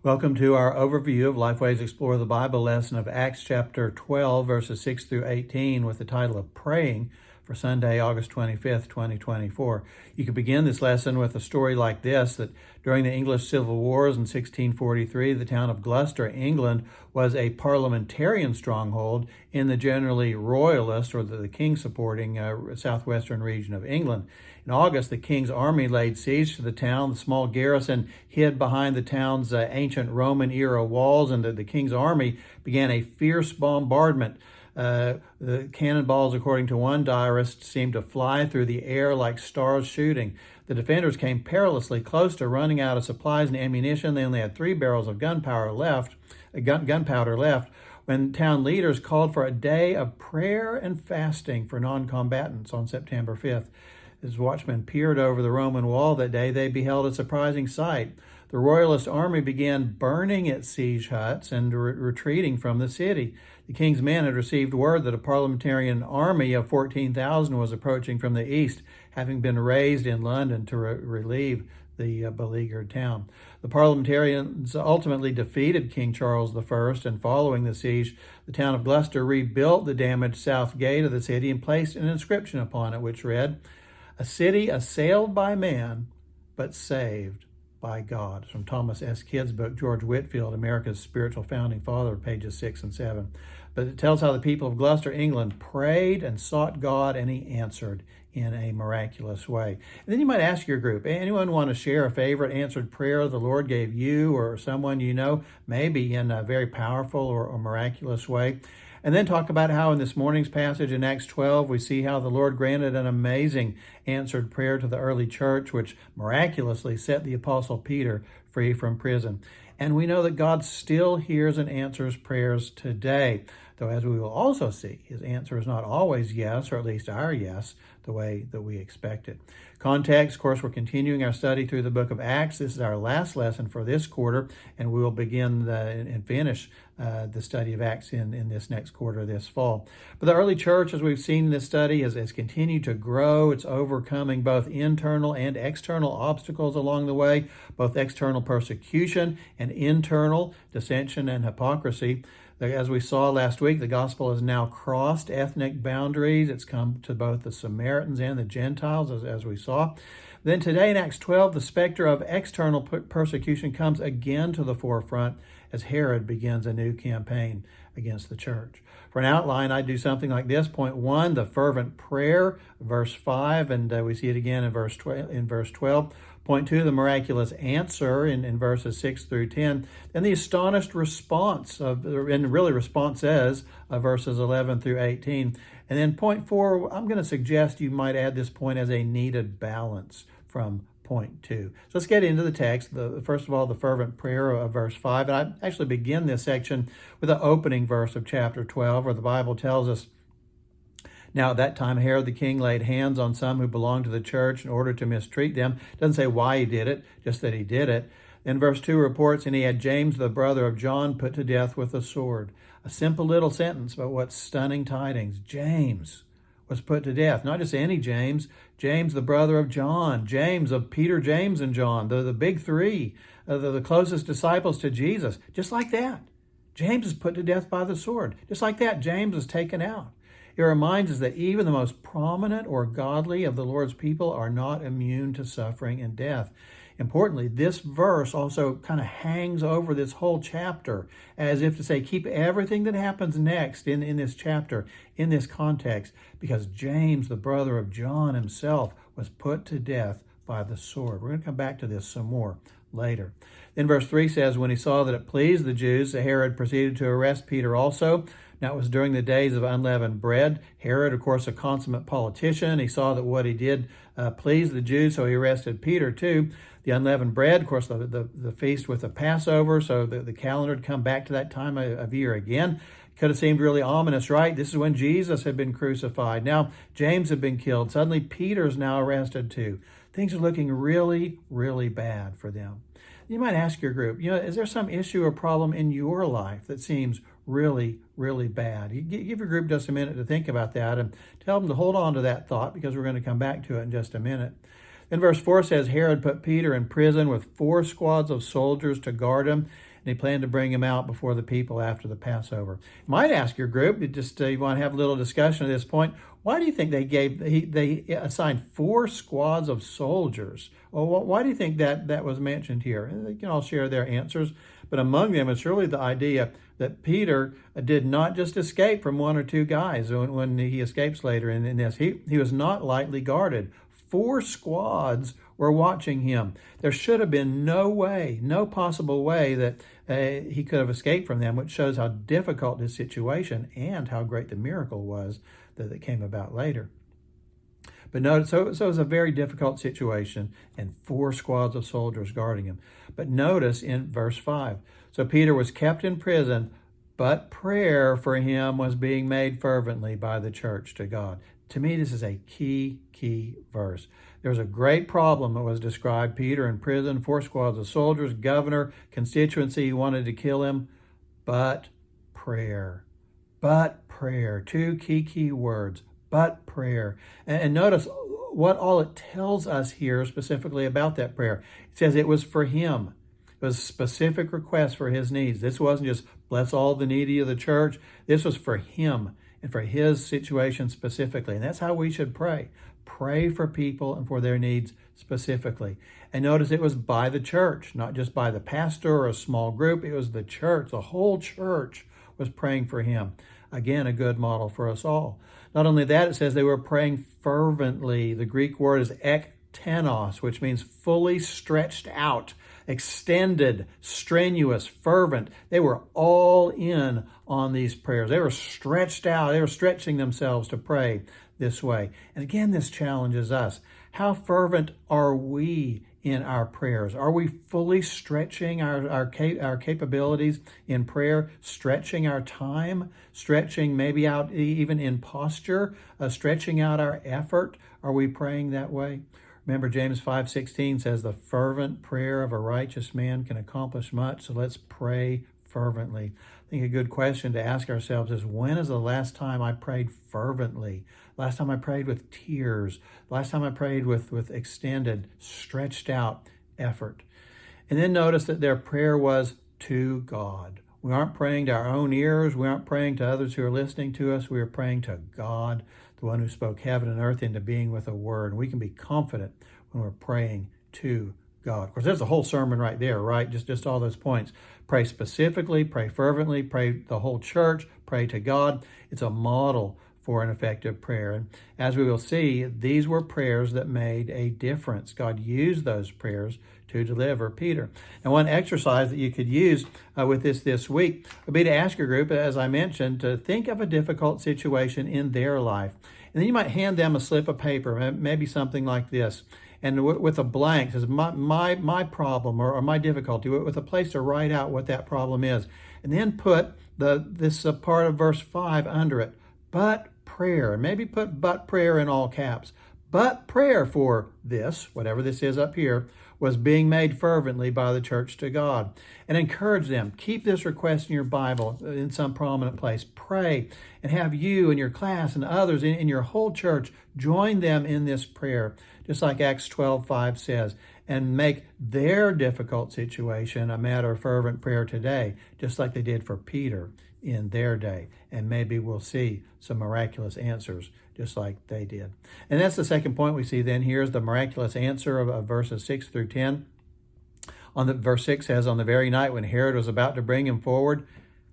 Welcome to our overview of Lifeway's Explore the Bible lesson of Acts chapter 12, verses 6 through 18, with the title of Praying for Sunday, August 25th, 2024. You could begin this lesson with a story like this, that during the English Civil Wars in 1643, the town of Gloucester, England, was a parliamentarian stronghold in the generally royalist, or the king-supporting southwestern region of England. In August, the king's army laid siege to the town. The small garrison hid behind the town's ancient Roman-era walls, and the king's army began a fierce bombardment. The cannonballs, according to one diarist, seemed to fly through the air like stars shooting. The defenders came perilously close to running out of supplies and ammunition. They only had 3 barrels of gunpowder left, when town leaders called for a day of prayer and fasting for non-combatants on September 5th. As watchmen peered over the Roman wall that day, they beheld a surprising sight. The royalist army began burning its siege huts and retreating from the city. The king's men had received word that a parliamentarian army of 14,000 was approaching from the east, having been raised in London to relieve the beleaguered town. The parliamentarians ultimately defeated King Charles I, and following the siege, the town of Gloucester rebuilt the damaged south gate of the city and placed an inscription upon it, which read, "A city assailed by man, but saved by God." It's from Thomas S. Kidd's book, George Whitefield, America's Spiritual Founding Father, pages 6 and 7. But it tells how the people of Gloucester, England, prayed and sought God, and he answered in a miraculous way. And then you might ask your group, anyone want to share a favorite answered prayer the Lord gave you or someone you know, maybe in a very powerful or miraculous way? And then talk about how in this morning's passage in Acts 12, we see how the Lord granted an amazing answered prayer to the early church, which miraculously set the Apostle Peter free from prison. And we know that God still hears and answers prayers today, though as we will also see, his answer is not always yes, or at least our yes, the way that we expect it. Context, of course, we're continuing our study through the book of Acts. This is our last lesson for this quarter, and we will begin and finish the study of Acts in this next quarter this fall. But the early church, as we've seen in this study, has continued to grow. It's overcoming both internal and external obstacles along the way, both external persecution and internal dissension and hypocrisy. As we saw last week, the gospel has now crossed ethnic boundaries. It's come to both the Samaritans and the Gentiles, as we saw. Then today in Acts 12, the specter of external persecution comes again to the forefront as Herod begins a new campaign against the church. For an outline, I do something like this. Point 1, the fervent prayer, verse 5, and we see it again in verse 12. Point 2, the miraculous answer in verses 6 through 10. Then the astonished response, responses of verses 11 through 18. And then point 4, I'm going to suggest you might add this point as a needed balance from point 2. So let's get into the text. First of all, the fervent prayer of verse 5. And I actually begin this section with the opening verse of chapter 12, where the Bible tells us, "Now at that time Herod the king laid hands on some who belonged to the church in order to mistreat them." It doesn't say why he did it, just that he did it. Then verse 2 reports, "And he had James, the brother of John, put to death with a sword." A simple little sentence, but what stunning tidings. James was put to death. Not just any James, James the brother of John, James of Peter, James, and John, the big three, the closest disciples to Jesus. Just like that, James is put to death by the sword. Just like that, James is taken out. It reminds us that even the most prominent or godly of the Lord's people are not immune to suffering and death. Importantly, this verse also kind of hangs over this whole chapter, as if to say, keep everything that happens next in this chapter, in this context, because James, the brother of John himself, was put to death by the sword. We're going to come back to this some more later. Then verse 3 says, "When he saw that it pleased the Jews, Herod proceeded to arrest Peter also. Now it was during the days of unleavened bread." Herod, of course, a consummate politician. He saw that what he did pleased the Jews, so he arrested Peter too. The unleavened bread, of course, the feast with the Passover, so the calendar had come back to that time of year again. Could have seemed really ominous, right? This is when Jesus had been crucified. Now James had been killed. Suddenly Peter's now arrested too. Things are looking really, really bad for them. You might ask your group, is there some issue or problem in your life that seems really, really bad? You give your group just a minute to think about that and tell them to hold on to that thought, because we're going to come back to it in just a minute. Then verse 4 says, Herod put Peter in prison with 4 squads of soldiers to guard him. and he planned to bring him out before the people after the Passover. You might ask your group, you want to have a little discussion at this point, why do you think they assigned 4 squads of soldiers? Well, why do you think that was mentioned here? And they can all share their answers, but among them is surely the idea that Peter did not just escape from 1 or 2 guys when he escapes later in this. He was not lightly guarded. 4 squads were watching him. There should have been no possible way that he could have escaped from them, which shows how difficult his situation and how great the miracle was that came about later. But notice, so it was a very difficult situation and 4 squads of soldiers guarding him. But notice in verse 5, so Peter was kept in prison, but prayer for him was being made fervently by the church to God. To me, this is a key verse. There's a great problem that was described. Peter in prison, 4 squads of soldiers, governor, constituency who wanted to kill him, but prayer. But prayer. 2 key words. But prayer. And notice what all it tells us here specifically about that prayer. It says it was for him. It was a specific request for his needs. This wasn't just bless all the needy of the church. This was for him and for his situation specifically. And that's how we should pray. Pray for people and for their needs specifically. And notice it was by the church, not just by the pastor or a small group. It was the church. The whole church was praying for him. Again, a good model for us all. Not only that, it says they were praying fervently. The Greek word is ektenos, which means fully stretched out, extended, strenuous, fervent. They were all in on these prayers. They were stretched out. They were stretching themselves to pray this way. And again, this challenges us. How fervent are we in our prayers? Are we fully stretching our capabilities in prayer, stretching our time, stretching maybe out even in posture, stretching out our effort? Are we praying that way? Remember, James 5:16 says, the fervent prayer of a righteous man can accomplish much. So let's pray fervently. I think a good question to ask ourselves is, when is the last time I prayed fervently? Last time I prayed with tears? Last time I prayed with extended, stretched out effort? And then notice that their prayer was to God. We aren't praying to our own ears. We aren't praying to others who are listening to us. We are praying to God, the one who spoke heaven and earth into being with a word. And we can be confident when we're praying to God. Of course, there's a whole sermon right there, right? Just all those points. Pray specifically, pray fervently, pray the whole church, pray to God. It's a model for an effective prayer. And as we will see, these were prayers that made a difference. God used those prayers to deliver Peter. And one exercise that you could use with this week would be to ask your group, as I mentioned, to think of a difficult situation in their life. And then you might hand them a slip of paper, maybe something like this. And with a blank, says my problem or my difficulty, with a place to write out what that problem is. And then put this part of verse 5 under it. But prayer. Maybe put but prayer in all caps. But prayer for this, whatever this is up here, was being made fervently by the church to God. And encourage them. Keep this request in your Bible in some prominent place. Pray and have you and your class and others in your whole church join them in this prayer, just like Acts 12:5 says, and make their difficult situation a matter of fervent prayer today, just like they did for Peter in their day. And maybe we'll see some miraculous answers just like they did. And that's the second point we see then. Here's the miraculous answer of verses 6 through 10. Verse 6 says, on the very night when Herod was about to bring him forward,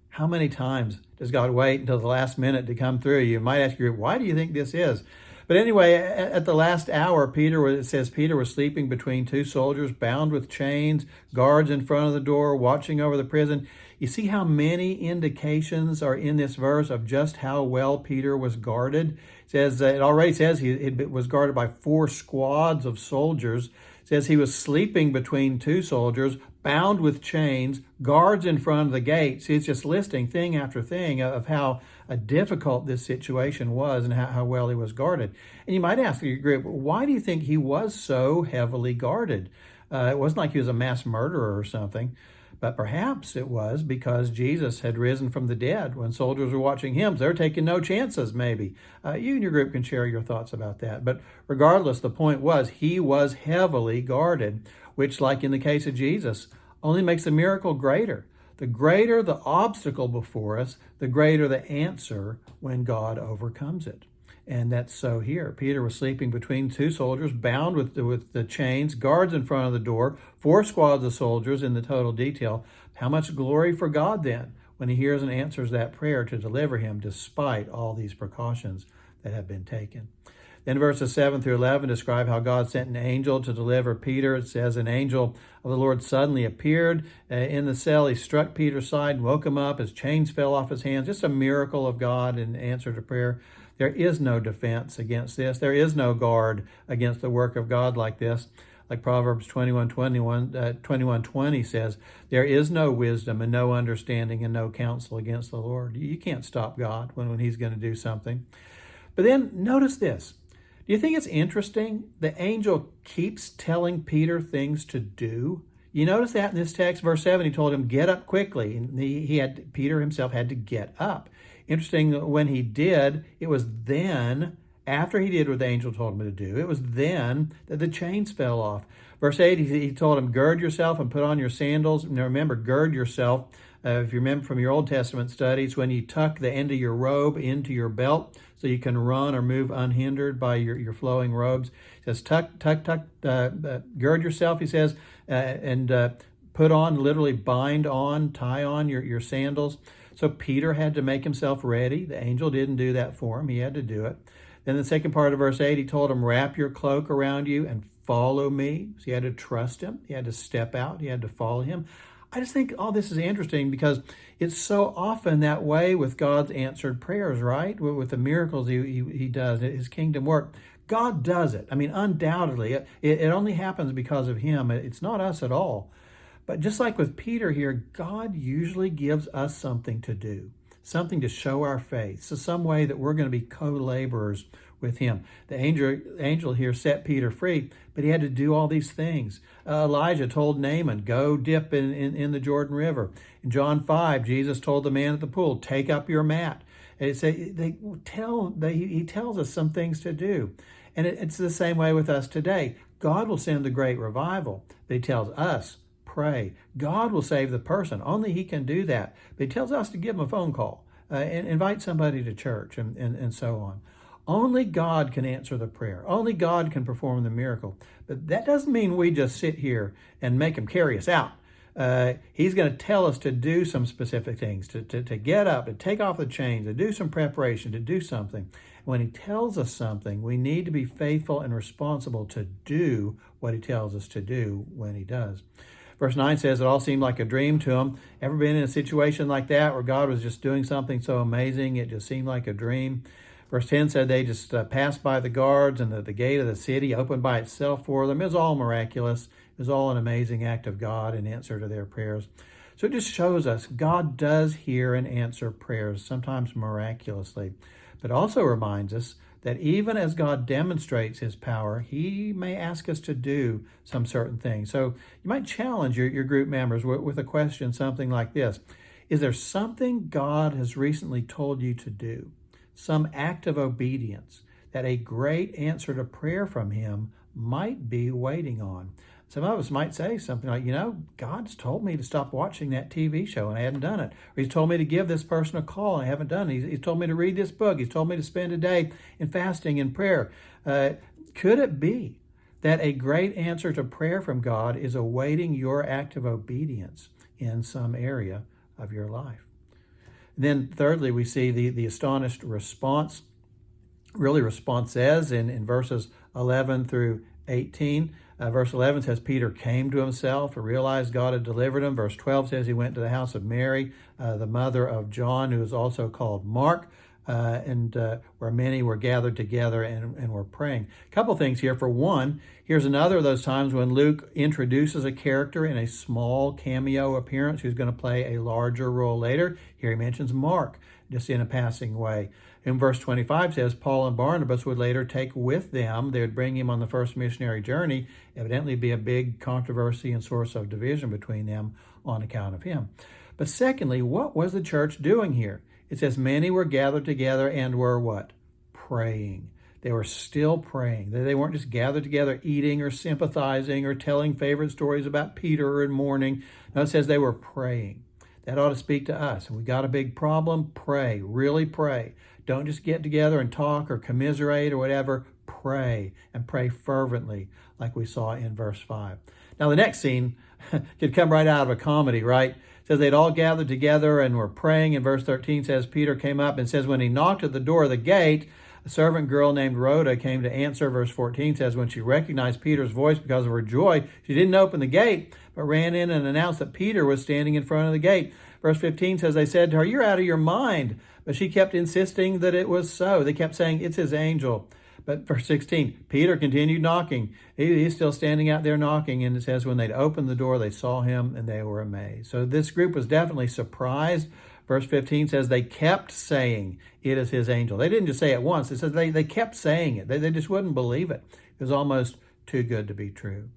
how many times does God wait until the last minute to come through? You might ask your group, why do you think this is? But anyway, at the last hour, it says Peter was sleeping between 2 soldiers, bound with chains, guards in front of the door, watching over the prison. You see how many indications are in this verse of just how well Peter was guarded? It already says he was guarded by 4 squads of soldiers. It says he was sleeping between 2 soldiers, bound with chains, guards in front of the gate. See, it's just listing thing after thing of how difficult this situation was and how well he was guarded. And you might ask your group, why do you think he was so heavily guarded? It wasn't like he was a mass murderer or something, but perhaps it was because Jesus had risen from the dead when soldiers were watching him. So they're taking no chances, maybe. You and your group can share your thoughts about that. But regardless, the point was he was heavily guarded, which, like in the case of Jesus, only makes the miracle greater. The greater the obstacle before us, the greater the answer when God overcomes it. And that's so here. Peter was sleeping between two soldiers, bound with the chains, guards in front of the door, 4 squads of soldiers in the total detail. How much glory for God then when he hears and answers that prayer to deliver him despite all these precautions that have been taken. Then verses 7 through 11 describe how God sent an angel to deliver Peter. It says, an angel of the Lord suddenly appeared in the cell. He struck Peter's side and woke him up. His chains fell off his hands. Just a miracle of God in answer to prayer. There is no defense against this. There is no guard against the work of God like this. Like Proverbs 21:20 says, there is no wisdom and no understanding and no counsel against the Lord. You can't stop God when he's going to do something. But then notice this. Do you think it's interesting? The angel keeps telling Peter things to do. You notice that in this text, verse 7, he told him, get up quickly. And Peter himself had to get up. Interesting, when he did, it was then, after he did what the angel told him to do, it was then that the chains fell off. Verse 8, he told him, gird yourself and put on your sandals. Now remember, gird yourself. If you remember from your Old Testament studies, when you tuck the end of your robe into your belt so you can run or move unhindered by your flowing robes. He says, gird yourself, he says, and put on, literally bind on, tie on your sandals. So Peter had to make himself ready. The angel didn't do that for him. He had to do it. Then the second part of verse 8, he told him, wrap your cloak around you and follow me. So he had to trust him. He had to step out. He had to follow him. I just think all this is interesting because it's so often that way with God's answered prayers, right? With the miracles he does, his kingdom work. God does it. I mean, undoubtedly, it only happens because of him. It's not us at all. But just like with Peter here, God usually gives us something to do, something to show our faith. So some way that we're going to be co-laborers with him. The angel here set Peter free, but he had to do all these things. Elijah told Naaman, go dip in the Jordan River. In John 5, Jesus told the man at the pool, take up your mat. And he tells us some things to do. And it's the same way with us today. God will send the great revival, but he tells us, pray. God will save the person. Only he can do that. But he tells us to give him a phone call and invite somebody to church and so on. Only God can answer the prayer. Only God can perform the miracle. But that doesn't mean we just sit here and make him carry us out. He's going to tell us to do some specific things, to get up, to take off the chains, to do some preparation, to do something. When he tells us something, we need to be faithful and responsible to do what he tells us to do when he does. Verse 9 says, it all seemed like a dream to him. Ever been in a situation like that where God was just doing something so amazing, it just seemed like a dream? Verse 10 said they just passed by the guards and the gate of the city opened by itself for them. It was all miraculous. It was all an amazing act of God in answer to their prayers. So it just shows us God does hear and answer prayers, sometimes miraculously. But also reminds us that even as God demonstrates his power, he may ask us to do some certain things. So you might challenge your group members with a question, something like this. Is there something God has recently told you to do? Some act of obedience that a great answer to prayer from him might be waiting on. Some of us might say something like, God's told me to stop watching that TV show and I hadn't done it. Or he's told me to give this person a call and I haven't done it. He's told me to read this book. He's told me to spend a day in fasting and prayer. Could it be that a great answer to prayer from God is awaiting your act of obedience in some area of your life? Then thirdly, we see the astonished response. Really, response says in verses 11 through 18. Verse 11 says, Peter came to himself and realized God had delivered him. Verse 12 says he went to the house of Mary, the mother of John, who is also called Mark, and where many were gathered together and were praying. A couple things here. For one, here's another of those times when Luke introduces a character in a small cameo appearance who's going to play a larger role later. Here he mentions Mark, just in a passing way. In verse 25 says, Paul and Barnabas would later take with them, they would bring him on the first missionary journey, evidently be a big controversy and source of division between them on account of him. But secondly, what was the church doing here? It says many were gathered together and were what? Praying. They were still praying. They weren't just gathered together eating or sympathizing or telling favorite stories about Peter and mourning. No, it says they were praying. That ought to speak to us. If we got a big problem, pray, really pray. Don't just get together and talk or commiserate or whatever. Pray, and pray fervently, like we saw in verse 5. Now, the next scene could come right out of a comedy, right? It says they'd all gathered together and were praying. And verse 13 says Peter came up and says when he knocked at the door of the gate, a servant girl named Rhoda came to answer. Verse 14 says when she recognized Peter's voice because of her joy, she didn't open the gate, but ran in and announced that Peter was standing in front of the gate. Verse 15 says they said to her, "You're out of your mind." But she kept insisting that it was so. They kept saying, "It's his angel." But verse 16, Peter continued knocking. He's still standing out there knocking. And it says when they'd opened the door, they saw him and they were amazed. So this group was definitely surprised. Verse 15 says they kept saying, "It is his angel." They didn't just say it once. It says they kept saying it. They just wouldn't believe it. It was almost too good to be true.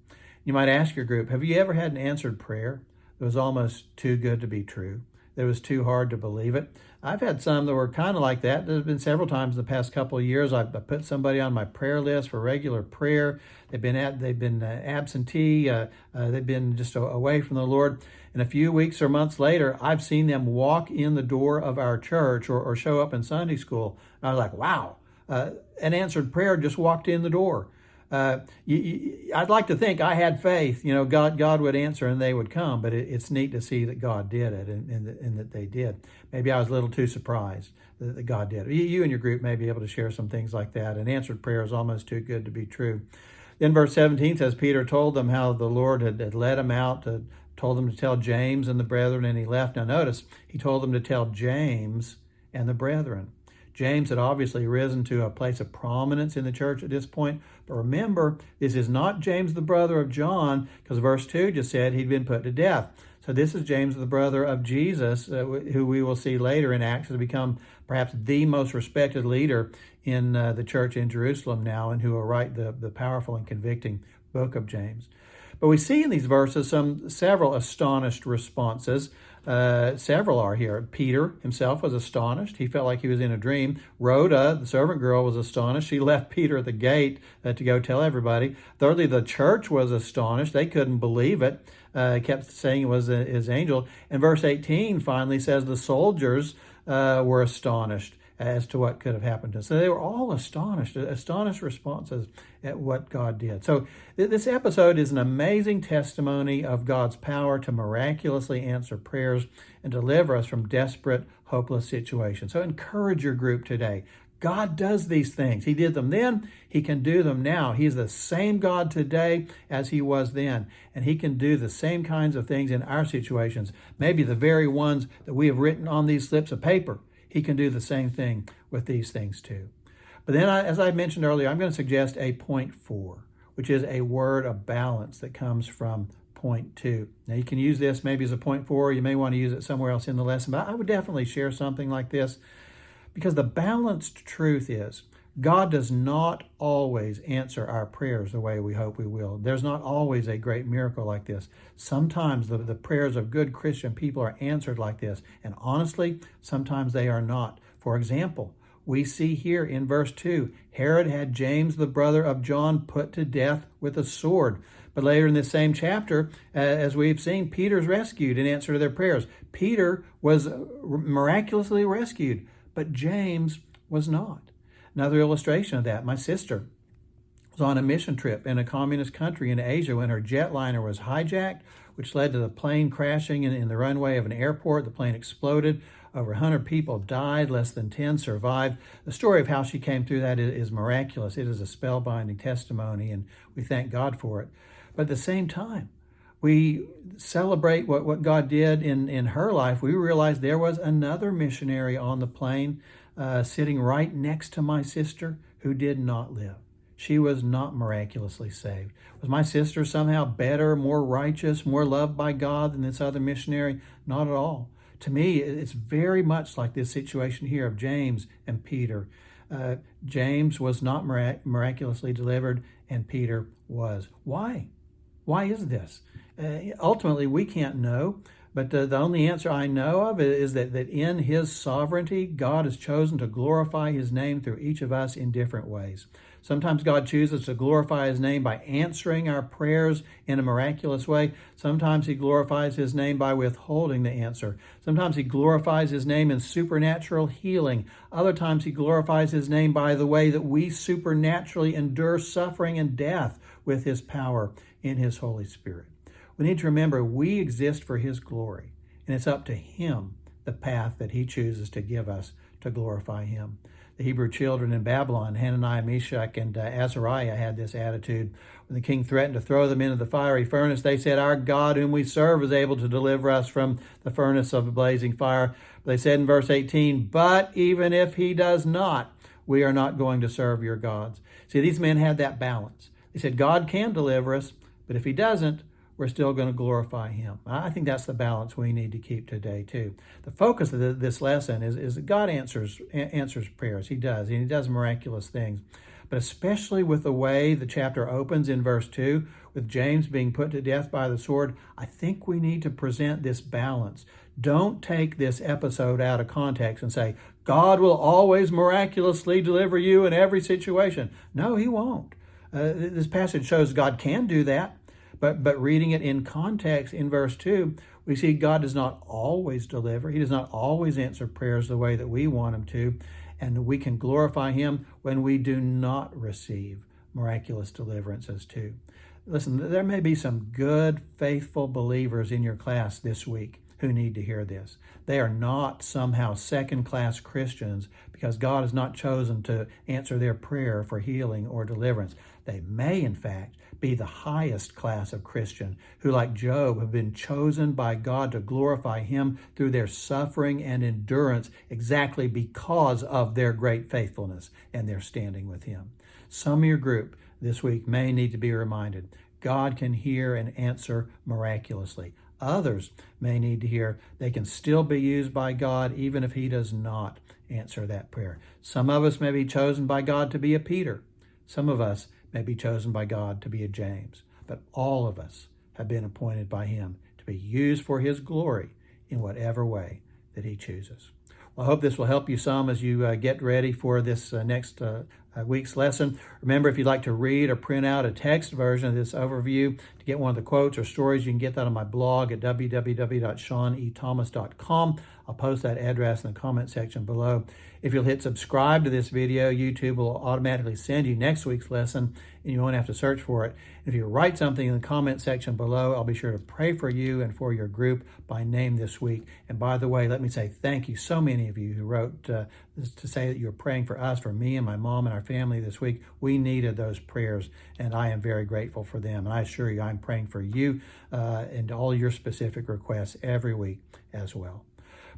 You might ask your group, have you ever had an answered prayer that was almost too good to be true? That was too hard to believe it? I've had some that were kind of like that. There's been several times in the past couple of years I've put somebody on my prayer list for regular prayer. They've been absentee. They've been just away from the Lord. And a few weeks or months later, I've seen them walk in the door of our church or show up in Sunday school. And I was like, wow, an answered prayer just walked in the door. I'd like to think I had faith, God would answer and they would come, but it's neat to see that God did it and that they did. Maybe I was a little too surprised that God did it. You and your group may be able to share some things like that. An answered prayer is almost too good to be true. Then verse 17 says, Peter told them how the Lord had led him out, told them to tell James and the brethren, and he left. Now notice, he told them to tell James and the brethren. James had obviously risen to a place of prominence in the church at this point. But remember, this is not James, the brother of John, because verse 2 just said he'd been put to death. So this is James, the brother of Jesus, who we will see later in Acts has become perhaps the most respected leader in the church in Jerusalem now, and who will write the powerful and convicting book of James. But we see in these verses several astonished responses. Several are here. Peter himself was astonished. He felt like he was in a dream. Rhoda, the servant girl, was astonished. She left Peter at the gate to go tell everybody. Thirdly, the church was astonished. They couldn't believe it. Kept saying it was his angel. And verse 18 finally says the soldiers were astonished as to what could have happened to us. So they were all astonished responses at what God did. So this episode is an amazing testimony of God's power to miraculously answer prayers and deliver us from desperate, hopeless situations. So encourage your group today. God does these things. He did them then. He can do them now. He is the same God today as he was then. And he can do the same kinds of things in our situations, maybe the very ones that we have written on these slips of paper. He can do the same thing with these things too. But then, as I mentioned earlier, I'm going to suggest a point 4, which is a word of balance that comes from point 2. Now, you can use this maybe as a point 4. You may want to use it somewhere else in the lesson, but I would definitely share something like this, because the balanced truth is God does not always answer our prayers the way we hope we will. There's not always a great miracle like this. Sometimes the prayers of good Christian people are answered like this. And honestly, sometimes they are not. For example, we see here in verse 2, Herod had James, the brother of John, put to death with a sword. But later in this same chapter, as we've seen, Peter's rescued in answer to their prayers. Peter was miraculously rescued, but James was not. Another illustration of that, my sister was on a mission trip in a communist country in Asia when her jetliner was hijacked, which led to the plane crashing in the runway of an airport. The plane exploded. Over 100 people died. Less than 10 survived. The story of how she came through that is miraculous. It is a spellbinding testimony, and we thank God for it. But at the same time, we celebrate what God did in her life. We realize there was another missionary on the plane sitting right next to my sister who did not live. She was not miraculously saved. Was my sister somehow better, more righteous, more loved by God than this other missionary? Not at all. To me, it's very much like this situation here of James and Peter. James was not miraculously delivered, and Peter was. Why? Why is this? Ultimately, we can't know. But the only answer I know of is that in his sovereignty, God has chosen to glorify his name through each of us in different ways. Sometimes God chooses to glorify his name by answering our prayers in a miraculous way. Sometimes he glorifies his name by withholding the answer. Sometimes he glorifies his name in supernatural healing. Other times he glorifies his name by the way that we supernaturally endure suffering and death with his power in his Holy Spirit. We need to remember we exist for his glory, and it's up to him the path that he chooses to give us to glorify him. The Hebrew children in Babylon, Hananiah, Meshach, and Azariah, had this attitude. When the king threatened to throw them into the fiery furnace, they said, "Our God whom we serve is able to deliver us from the furnace of the blazing fire." They said in verse 18, "But even if he does not, we are not going to serve your gods." See, these men had that balance. They said, God can deliver us, but if he doesn't, we're still going to glorify him. I think that's the balance we need to keep today too. The focus of this lesson is that God answers prayers. He does, and he does miraculous things. But especially with the way the chapter opens in verse 2, with James being put to death by the sword, I think we need to present this balance. Don't take this episode out of context and say, God will always miraculously deliver you in every situation. No, he won't. This passage shows God can do that. But reading it in context in verse 2, we see God does not always deliver. He does not always answer prayers the way that we want him to. And we can glorify him when we do not receive miraculous deliverances too. Listen, there may be some good, faithful believers in your class this week who need to hear this. They are not somehow second-class Christians because God has not chosen to answer their prayer for healing or deliverance. They may, in fact, be the highest class of Christian who, like Job, have been chosen by God to glorify him through their suffering and endurance exactly because of their great faithfulness and their standing with him. Some of your group this week may need to be reminded God can hear and answer miraculously. Others may need to hear they can still be used by God even if he does not answer that prayer. Some of us may be chosen by God to be a Peter. Some of us may be chosen by God to be a James. But all of us have been appointed by him to be used for his glory in whatever way that he chooses. Well, I hope this will help you some as you get ready for this next week's lesson. Remember, if you'd like to read or print out a text version of this overview to get one of the quotes or stories, you can get that on my blog at www.shawnethomas.com. I'll post that address in the comment section below. If you'll hit subscribe to this video, YouTube will automatically send you next week's lesson, and you won't have to search for it. If you write something in the comment section below, I'll be sure to pray for you and for your group by name this week. And by the way, let me say thank you. So many of you who wrote to say that you're praying for us, for me and my mom and our family this week. We needed those prayers, and I am very grateful for them. And I assure you, I'm praying for you and all your specific requests every week as well.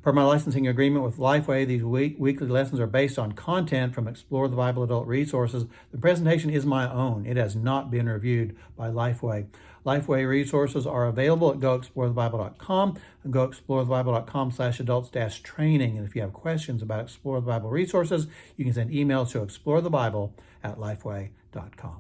Per my licensing agreement with Lifeway, these weekly lessons are based on content from Explore the Bible Adult Resources. The presentation is my own. It has not been reviewed by Lifeway. Lifeway resources are available at goexplorethebible.com and goexplorethebible.com/adults-training. And if you have questions about Explore the Bible resources, you can send emails to explorethebible@lifeway.com.